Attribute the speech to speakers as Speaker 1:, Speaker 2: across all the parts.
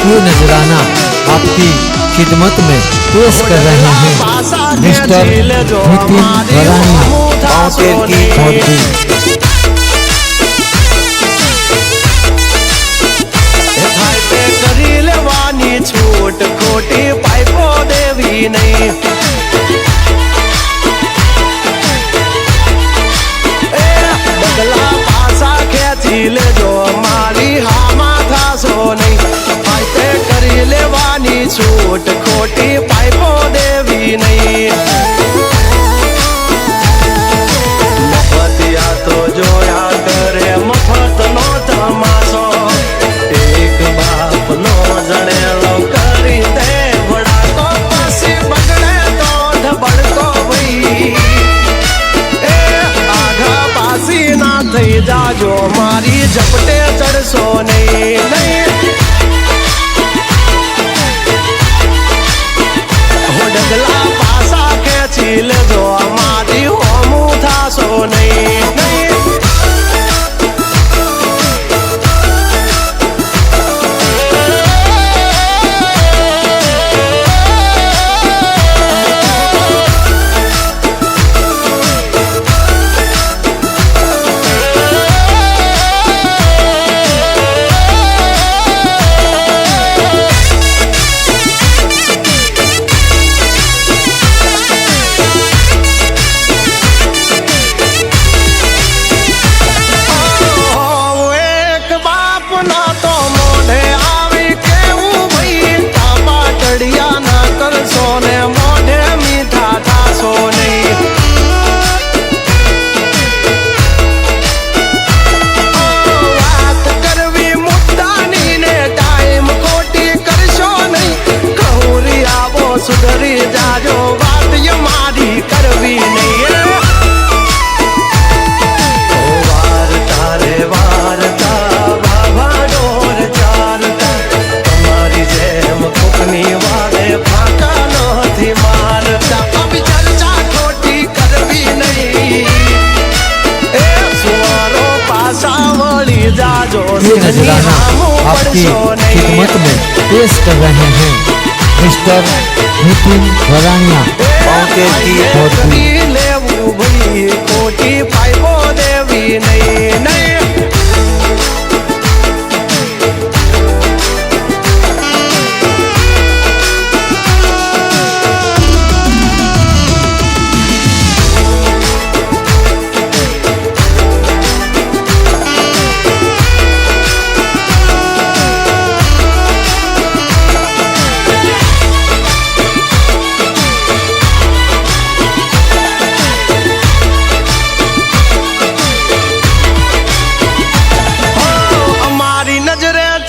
Speaker 1: ये नजराना आपकी खिदमत में पेश कर रहे हैं मिस्टर नितिन वरानिया बांकेर की मोदी।
Speaker 2: छोट खोटी पाइपो देवी नहीं बगला पासा खेची ले जो मारी हामा था सो नहीं पाइपे करी लेवानी छोट खोटी पाइपो देवी नहीं मफतिया तो जोया करे मफत नो तमाशो एक बाप नो जने जाजो मारी झपटे चढ़सो नहीं हो डगला पासा खेची ले जो मारी होमू था सो नहीं सुधरी जाजो बात ये मारी करवी नहीं वार तारे वारता बाबा डोर चारता तुम्हारी जेम कुकनी वाले फाका नथी मारता अब चर्चा खोटी करवी नहीं ए सुवारो पासा वाली जाजो
Speaker 1: ये नजराना आपकी खिदमत में पेश कर रहे हैं मिस्टर नितिन वरानिया बांकेर की मोदी।
Speaker 2: लेवू भई कोटी पाइपो देवी नहीं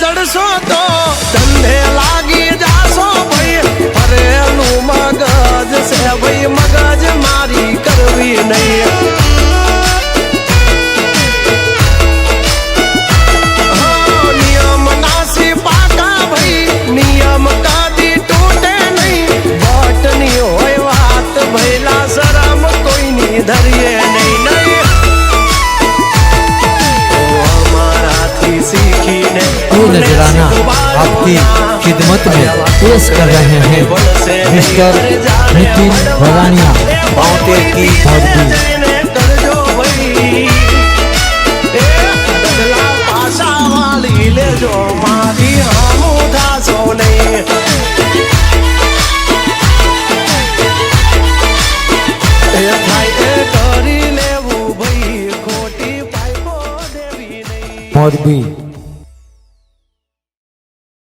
Speaker 2: चढ़सो तो धंधे लागी जासो भई फरेलू मगज से भई मगज मारी करवी नहीं नियम नासी पाका भई नियम कादी टूटे नहीं बटनी होय बात भैला शरम कोई नहीं धरिए नहीं
Speaker 1: ये नजराना आपकी खिदमत में पेश कर रहे हैं मिस्टर नितिन वरानिया बांकेर की मोदी।
Speaker 2: पासा वाली ले जो मारी हमू था सो नहीं
Speaker 1: मोदी।